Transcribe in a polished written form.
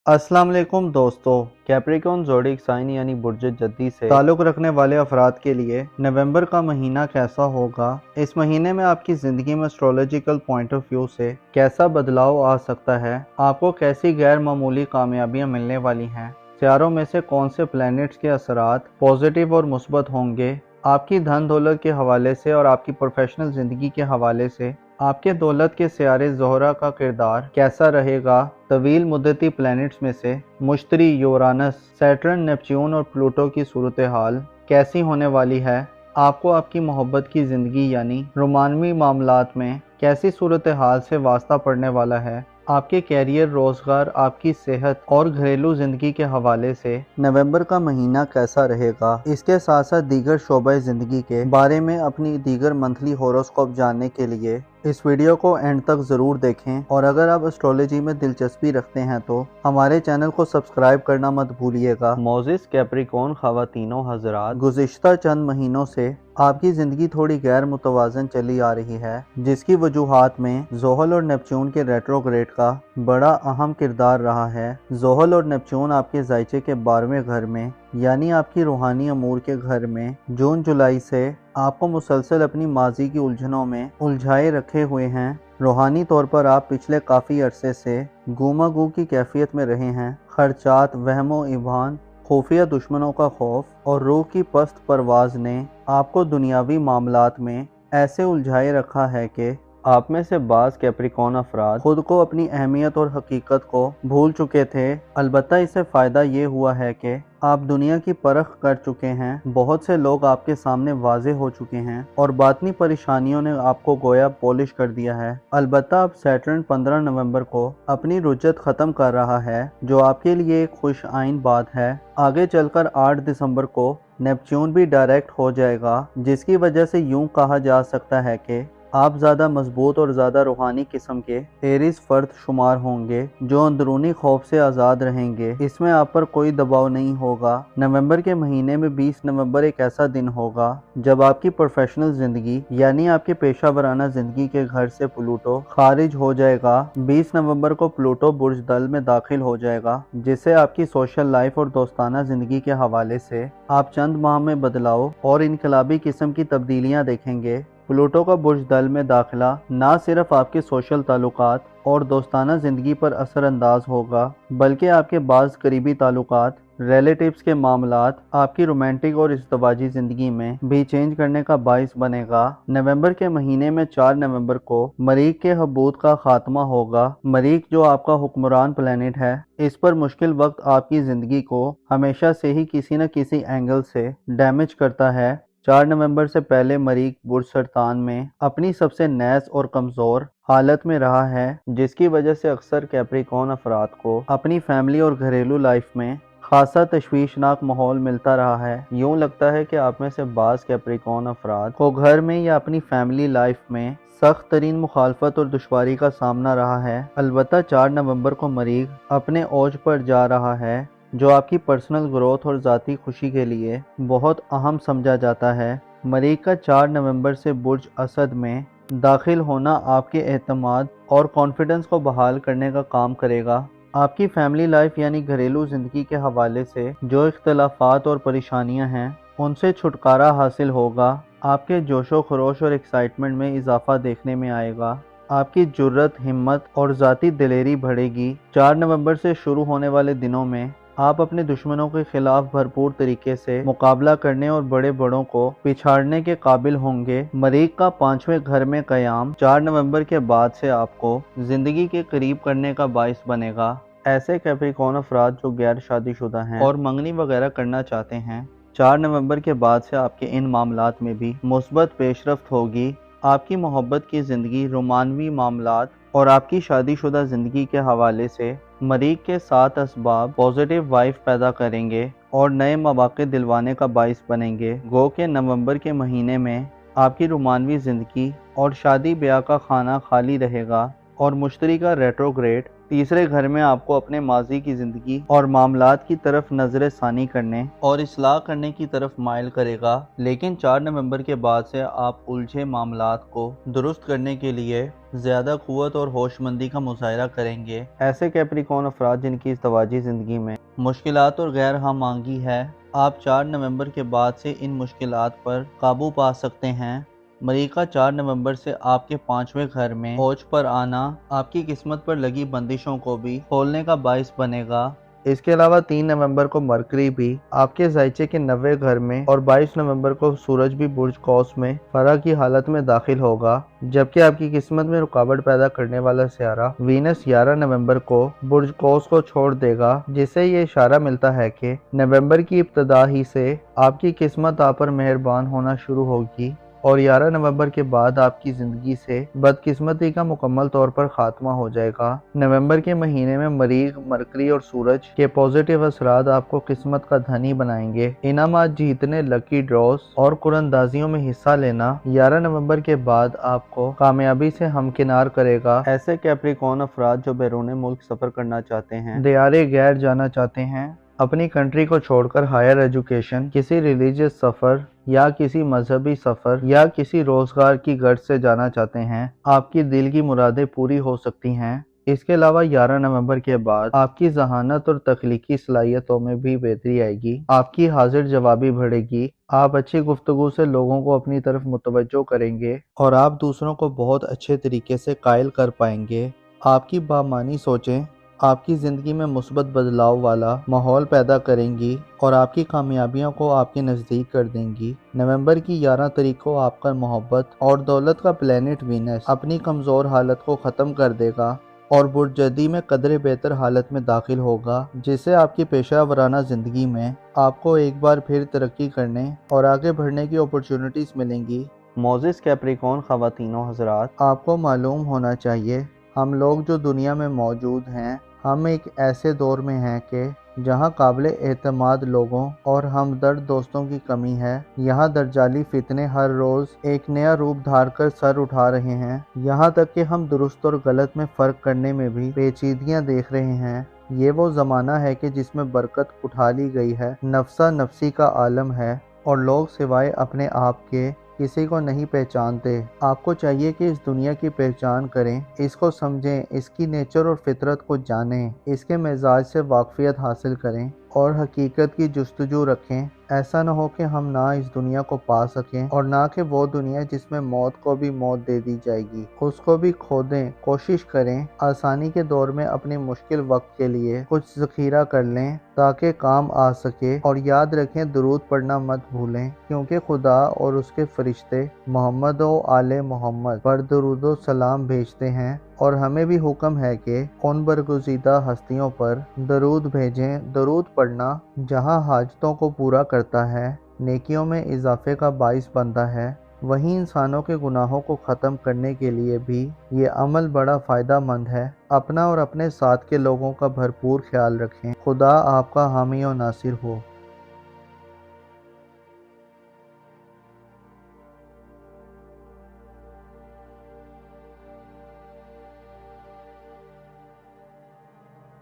अस्सलाम वालेकुम दोस्तों। कैप्रिकॉर्न ज़ोडिएक साइन यानी बुर्ज जद्दी से ताल्लुक़ रखने वाले अफराद के लिए नवंबर का महीना कैसा होगा, इस महीने में आपकी ज़िंदगी में एस्ट्रोलॉजिकल पॉइंट ऑफ व्यू से कैसा बदलाव आ सकता है, आपको कैसी गैर मामूली कामयाबियाँ मिलने वाली हैं, सितारों में से कौन से प्लैनेट्स के असरात पॉजिटिव और मुस्बत होंगे, आपकी धन दौलत के हवाले से और आपकी प्रोफेशनल ज़िंदगी के हवाले से आपके दौलत के सियारे ज़ोहरा का किरदार कैसा रहेगा। तवील मुद्दती प्लैनेट्स में से मुश्तरी, यूरानस, सैटर्न, नेपच्यून और प्लूटो की सूरत हाल कैसी होने वाली है, आपको आपकी मोहब्बत की ज़िंदगी यानी रोमानवी मामलात में कैसी सूरत हाल से वास्ता पड़ने वाला है, आपके कैरियर, रोज़गार, आपकी सेहत और घरेलू ज़िंदगी के हवाले से नवंबर का महीना कैसा रहेगा। इसके साथ साथ दीगर शोबे ज़िंदगी के बारे में अपनी दीगर मंथली होरोस्कोप जानने के लिए इस वीडियो को एंड तक ज़रूर देखें, और अगर आप एस्ट्रोलॉजी में दिलचस्पी रखते हैं तो हमारे चैनल को सब्सक्राइब करना मत भूलिएगा। मोजिस कैप्रिकॉर्न ख़वातीनों हज़रात, गुज़िश्ता चंद महीनों से आपकी ज़िंदगी थोड़ी गैर मुतवाज़न चली आ रही है, जिसकी वजूहात में ज़ोहल और नेपच्यून के रेट्रोग्रेड का बड़ा अहम किरदार रहा है। ज़ोहल और नेपच्यून आपके ज़ायचे के 12वें घर में यानी आपकी रूहानी अमूर के घर में जून जुलाई से आपको मुसलसल अपनी माजी की उलझनों में उलझाए रखे हुए हैं। रूहानी तौर पर आप पिछले काफ़ी अरसे से गुमागू की कैफियत में रहे हैं। खर्चात, वहमो इबान, खुफिया दुश्मनों का खौफ और रूह की पस्त परवाज़ ने आपको दुनियावी मामलात में ऐसे उलझाए रखा है कि आप में से बाज़ कैप्रिकॉर्न अफराद खुद को, अपनी अहमियत और हकीकत को भूल चुके थे। अलबत्ता इससे फ़ायदा ये हुआ है कि आप दुनिया की परख कर चुके हैं, बहुत से लोग आपके सामने वाज़े हो चुके हैं और बातनी परेशानियों ने आपको गोया पॉलिश कर दिया है। अलबत्ता अब सैटर्न 15 नवंबर को अपनी रुजत ख़त्म कर रहा है, जो आपके लिए एक खुश आइन बात है। आगे चलकर 8 दिसंबर को नेपच्यून भी डायरेक्ट हो जाएगा, जिसकी वजह से यूँ कहा जा सकता है कि आप ज़्यादा मजबूत और ज़्यादा रूहानी किस्म के एरीज फर्द शुमार होंगे, जो अंदरूनी खौफ से आज़ाद रहेंगे। इसमें आप पर कोई दबाव नहीं होगा। नवंबर के महीने में 20 नवंबर एक ऐसा दिन होगा जब आपकी प्रोफेशनल ज़िंदगी यानी आपके पेशा वराना ज़िंदगी के घर से प्लूटो खारिज हो जाएगा। 20 नवंबर को प्लूटो बुर्ज दल में दाखिल हो जाएगा, जिससे आपकी सोशल लाइफ और दोस्ताना ज़िंदगी के हवाले से आप चंद माह में बदलाव और इनकलाबी किस्म की तब्दीलियाँ देखेंगे। प्लूटो का बुर्ज दल में दाखिला ना सिर्फ आपके सोशल ताल्लुकात और दोस्ताना ज़िंदगी पर असरअंदाज होगा, बल्कि आपके बाज़ करीबी ताल्लुकात, रिलेटिव्स के मामलात, आपकी रोमांटिक और इज़्दवाजी ज़िंदगी में भी चेंज करने का बाइस बनेगा। नवंबर के महीने में 4 नवंबर को मरीख के हबूत का खात्मा होगा। मरीख, जो आपका हुक्मरान प्लैनेट है, इस पर मुश्किल वक्त आपकी ज़िंदगी को हमेशा से ही किसी न किसी एंगल से डैमेज करता है। 4 नवंबर से पहले मरीख बुर्ज सरतान में अपनी सबसे नैस और कमज़ोर हालत में रहा है, जिसकी वजह से अक्सर कैप्रिकॉर्न अफराद को अपनी फैमिली और घरेलू लाइफ में खासा तशवीशनाक माहौल मिलता रहा है। यूँ लगता है कि आप में से बाज़ कैप्रिकॉर्न अफराद को घर में या अपनी फैमिली लाइफ में सख्त तरीन मुखालफत और दुश्वारी का सामना रहा है। अलबत्ता 4 नवंबर को मरीख अपने ओज पर जा रहा है, जो आपकी पर्सनल ग्रोथ और ज़ाती खुशी के लिए बहुत अहम समझा जाता है। मरीख का 4 नवंबर से बुर्ज असद में दाखिल होना आपके एतमाद और कॉन्फिडेंस को बहाल करने का काम करेगा। आपकी फैमिली लाइफ यानी घरेलू ज़िंदगी के हवाले से जो इख्तलाफात और परेशानियां हैं, उनसे छुटकारा हासिल होगा। आपके जोशो खरोश और एक्साइटमेंट में इजाफा देखने में आएगा। आपकी जुर्रत, हिम्मत और ज़ाती दिलेरी बढ़ेगी। 4 नवंबर से शुरू होने वाले दिनों में आप अपने दुश्मनों के खिलाफ भरपूर तरीके से मुकाबला करने और बड़े बड़ों को पिछाड़ने के काबिल होंगे। मरीख का 5वें घर में क़याम 4 नवंबर के बाद से आपको ज़िंदगी के करीब करने का बाइस बनेगा। ऐसे कैप्रिकॉर्न अफराद जो गैर शादीशुदा हैं और मंगनी वगैरह करना चाहते हैं, 4 नवंबर के बाद से आपके इन मामलात में भी मुस्बत पेशरफ्त होगी। आपकी मोहब्बत की ज़िंदगी, रोमानवी मामलात और आपकी शादीशुदा ज़िंदगी के हवाले से मरीख के 7 असबाब पॉजिटिव वाइफ पैदा करेंगे और नए मौक़े दिलवाने का बाइस बनेंगे। गो के नवंबर के महीने में आपकी रोमानवी ज़िंदगी और शादी ब्याह का खाना खाली रहेगा और मुश्तरी का रेट्रोग्रेड تیسرے گھر میں آپ کو اپنے ماضی کی زندگی اور معاملات کی طرف نظر ثانی کرنے اور اصلاح کرنے کی طرف مائل کرے گا، لیکن 4 نومبر کے بعد سے آپ الجھے معاملات کو درست کرنے کے لیے زیادہ قوت اور ہوش مندی کا مظاہرہ کریں گے۔ ایسے کیپریکون افراد جن کی ازدواجی زندگی میں مشکلات اور غیر ہم آہنگی ہے، آپ 4 نومبر کے بعد سے ان مشکلات پر قابو پا سکتے ہیں۔ مریخ کا 4 نومبر سے آپ کے 5ویں گھر میں اوج پر آنا آپ کی قسمت پر لگی بندشوں کو بھی کھولنے کا باعث بنے گا۔ اس کے علاوہ 3 نومبر کو مرکری بھی آپ کے ذائچے کے 9ویں گھر میں اور 22 نومبر کو سورج بھی برج قوس میں فرح کی حالت میں داخل ہوگا، جبکہ آپ کی قسمت میں رکاوٹ پیدا کرنے والا سیارہ وینس 11 نومبر کو برج قوس کو چھوڑ دے گا، جس سے یہ اشارہ ملتا ہے کہ نومبر کی ابتدا ہی سے آپ کی قسمت آپ پر مہربان ہونا شروع ہوگی اور 11 نومبر کے بعد آپ کی زندگی سے بدقسمتی کا مکمل طور پر خاتمہ ہو جائے گا۔ نومبر کے مہینے میں مریخ، مرکری اور سورج کے پازیٹیو اثرات آپ کو قسمت کا دھنی بنائیں گے۔ انعامات جیتنے، لکی ڈراز اور قراندازیوں میں حصہ لینا 11 نومبر کے بعد آپ کو کامیابی سے ہمکنار کرے گا۔ ایسے کیپریکون افراد جو بیرون ملک سفر کرنا چاہتے ہیں، دیارے غیر جانا چاہتے ہیں، اپنی کنٹری کو چھوڑ کر ہائر ایجوکیشن، کسی ریلیجیس سفر یا کسی مذہبی سفر یا کسی روزگار کی غرض سے جانا چاہتے ہیں، آپ کی دل کی مرادیں پوری ہو سکتی ہیں۔ اس کے علاوہ 11 نومبر کے بعد آپ کی ذہانت اور تخلیقی صلاحیتوں میں بھی بہتری آئے گی، آپ کی حاضر جوابی بڑھے گی، آپ اچھی گفتگو سے لوگوں کو اپنی طرف متوجہ کریں گے اور آپ دوسروں کو بہت اچھے طریقے سے قائل کر پائیں گے۔ آپ کی بامانی سوچیں آپ کی زندگی میں مثبت بدلاؤ والا ماحول پیدا کریں گی اور آپ کی کامیابیوں کو آپ کے نزدیک کر دیں گی۔ نومبر کی 11 تاریخ کو آپ کا محبت اور دولت کا پلینٹ وینس اپنی کمزور حالت کو ختم کر دے گا اور برج جدی میں قدرے بہتر حالت میں داخل ہوگا، جس سے آپ کی پیشہ ورانہ زندگی میں آپ کو ایک بار پھر ترقی کرنے اور آگے بڑھنے کی اپرچونٹیز ملیں گی۔ معزز کیپریکون خواتین و حضرات، آپ کو معلوم ہونا چاہیے ہم لوگ جو دنیا میں موجود ہیں، ہم ایک ایسے دور میں ہیں کہ جہاں قابل اعتماد لوگوں اور ہمدرد دوستوں کی کمی ہے۔ یہاں دجالی فتنے ہر روز ایک نیا روپ دھار کر سر اٹھا رہے ہیں، یہاں تک کہ ہم درست اور غلط میں فرق کرنے میں بھی پیچیدگیاں دیکھ رہے ہیں۔ یہ وہ زمانہ ہے کہ جس میں برکت اٹھا لی گئی ہے، نفسا نفسی کا عالم ہے اور لوگ سوائے اپنے آپ کے کسی کو نہیں پہچانتے۔ آپ کو چاہیے کہ اس دنیا کی پہچان کریں، اس کو سمجھیں، اس کی نیچر اور فطرت کو جانیں، اس کے مزاج سے واقفیت حاصل کریں اور حقیقت کی جستجو رکھیں۔ ایسا نہ ہو کہ ہم نہ اس دنیا کو پا سکیں اور نہ کہ وہ دنیا جس میں موت کو بھی موت دے دی جائے گی، اس کو بھی کھو دیں۔ کوشش کریں آسانی کے دور میں اپنی مشکل وقت کے لیے کچھ ذخیرہ کر لیں تاکہ کام آ سکے، اور یاد رکھیں درود پڑھنا مت بھولیں، کیونکہ خدا اور اس کے فرشتے محمد و آل محمد پر درود و سلام بھیجتے ہیں اور ہمیں بھی حکم ہے کہ ان برگزیدہ ہستیوں پر درود بھیجیں۔ درود پڑھنا جہاں حاجتوں کو پورا کرتا ہے، نیکیوں میں اضافے کا باعث بنتا ہے، وہیں انسانوں کے گناہوں کو ختم کرنے کے لیے بھی یہ عمل بڑا فائدہ مند ہے۔ اپنا اور اپنے ساتھ کے لوگوں کا بھرپور خیال رکھیں۔ خدا آپ کا حامی و ناصر ہو۔